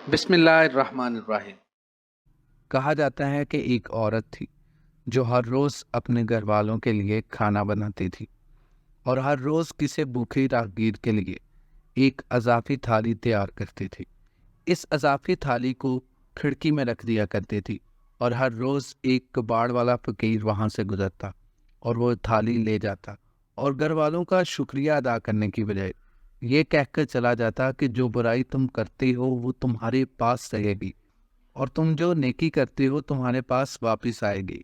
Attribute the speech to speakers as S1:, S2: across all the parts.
S1: बिस्मिल्लाहिर्रहमानिर्रहीम।
S2: कहा जाता है कि एक औरत थी जो हर रोज़ अपने घर वालों के लिए खाना बनाती थी और हर रोज़ किसी भूखे राहगीर के लिए एक अज़ाफ़ी थाली तैयार करती थी। इस अज़ाफ़ी थाली को खिड़की में रख दिया करती थी और हर रोज़ एक कबाड़ वाला फ़कीर वहाँ से गुज़रता और वो थाली ले जाता और घर वालों का शुक्रिया अदा करने की बजाय ये कहकर चला जाता कि जो बुराई तुम करते हो वो तुम्हारे पास रहेगी और तुम जो नेकी करते हो तुम्हारे पास वापस आएगी।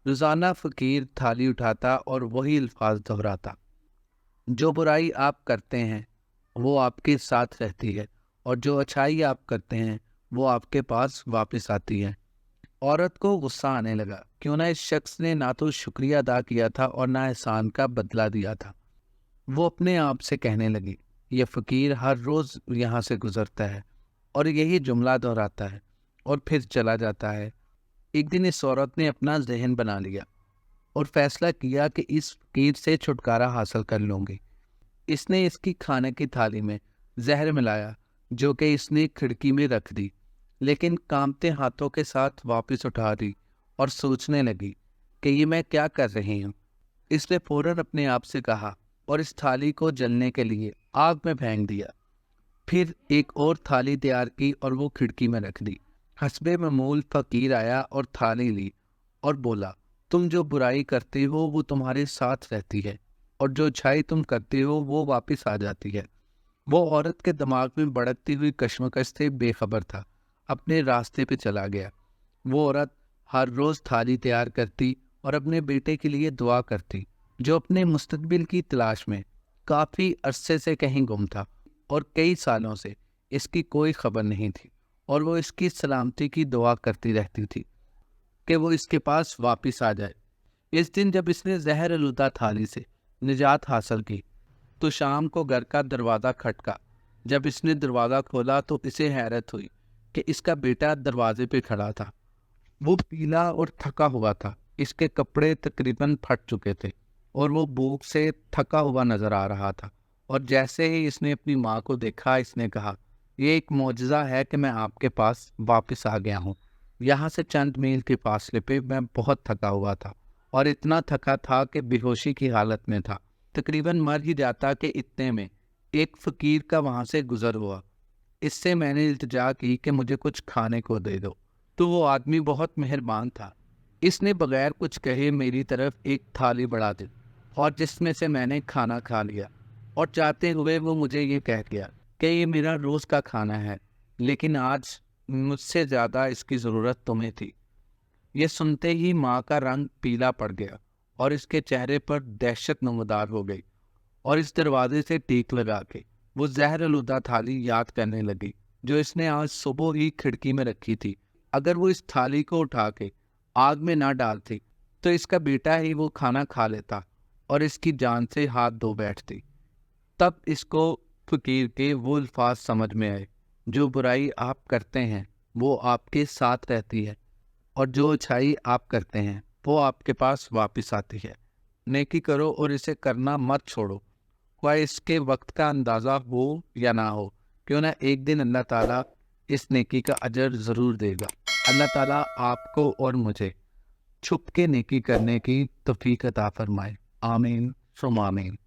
S2: रोजाना फकीर थाली उठाता और वही अल्फाज दोहराता, जो बुराई आप करते हैं वो आपके साथ रहती है और जो अच्छाई आप करते हैं वो आपके पास वापस आती है। औरत को गुस्सा आने लगा, क्यों ना इस शख्स ने ना तो शुक्रिया अदा किया था और ना एहसान का बदला दिया था। वो अपने आप से कहने लगी, ये फकीर हर रोज यहाँ से गुजरता है और यही जुमला दोहराता है और फिर चला जाता है। एक दिन इस औरत ने अपना जहन बना लिया और फैसला किया कि इस फकीर से छुटकारा हासिल कर लूंगी। इसने इसकी खाने की थाली में जहर मिलाया जो कि इसने खिड़की में रख दी, लेकिन कांपते हाथों के साथ वापस उठा दी और सोचने लगी कि ये मैं क्या कर रही हूँ। इसने फौरन अपने आप से कहा और इस थाली को जलने के लिए आग में फेंक दिया। फिर एक और थाली तैयार की और वो खिड़की में रख दी। हस्बे मामूल फकीर आया और थाली ली और बोला, तुम जो बुराई करते हो वो तुम्हारे साथ रहती है और जो अच्छाई तुम करते हो वो वापस आ जाती है। वो औरत के दिमाग में भड़कती हुई कश्मकश से बेखबर था, अपने रास्ते पे चला गया। वो औरत हर रोज थाली तैयार करती और अपने बेटे के लिए दुआ करती, जो अपने मुस्तकबिल की तलाश में काफी अरसे से कहीं गुम था और कई सालों से इसकी कोई खबर नहीं थी, और वो इसकी सलामती की दुआ करती रहती थी कि वो इसके पास वापस आ जाए। इस दिन जब इसने जहर आलूदा थाली से निजात हासिल की तो शाम को घर का दरवाज़ा खटका। जब इसने दरवाज़ा खोला तो इसे हैरत हुई कि इसका बेटा दरवाजे पे खड़ा था। वो पीला और थका हुआ था, इसके कपड़े तकरीबन फट चुके थे और वो भूख से थका हुआ नजर आ रहा था। और जैसे ही इसने अपनी माँ को देखा, इसने कहा, ये एक मौजज़ा है कि मैं आपके पास वापस आ गया हूँ। यहाँ से चंद मील के फासले पे मैं बहुत थका हुआ था और इतना थका था कि बेहोशी की हालत में था, तकरीबन मर ही जाता कि इतने में एक फकीर का वहाँ से गुजर हुआ। इससे मैंने इल्तिजा की कि मुझे कुछ खाने को दे दो, तो वो आदमी बहुत मेहरबान था। इसने बगैर कुछ कहे मेरी तरफ एक थाली बढ़ा दी और जिसमें से मैंने खाना खा लिया, और चाहते हुए वो मुझे ये कह गया कि ये मेरा रोज़ का खाना है, लेकिन आज मुझसे ज़्यादा इसकी ज़रूरत तुम्हें थी। ये सुनते ही माँ का रंग पीला पड़ गया और इसके चेहरे पर दहशत नमदार हो गई, और इस दरवाजे से टीक लगा के वो जहर आलूदा थाली याद करने लगी जो इसने आज सुबह ही खिड़की में रखी थी। अगर वो इस थाली को उठा के आग में ना डालती तो इसका बेटा ही वो खाना खा लेता और इसकी जान से हाथ धो बैठती। तब इसको फकीर के वो अल्फाज समझ में आए, जो बुराई आप करते हैं वो आपके साथ रहती है और जो अच्छाई आप करते हैं वो आपके पास वापस आती है। नेकी करो और इसे करना मत छोड़ो, ख्वाह इसके वक्त का अंदाज़ा हो या ना हो। क्यों ना एक दिन अल्लाह ताला इस नेकी का अजर ज़रूर देगा। अल्लाह ताला आपको और मुझे छुप के नेकी करने की तौफीक अता फरमाए। आमीन सुम आमीन।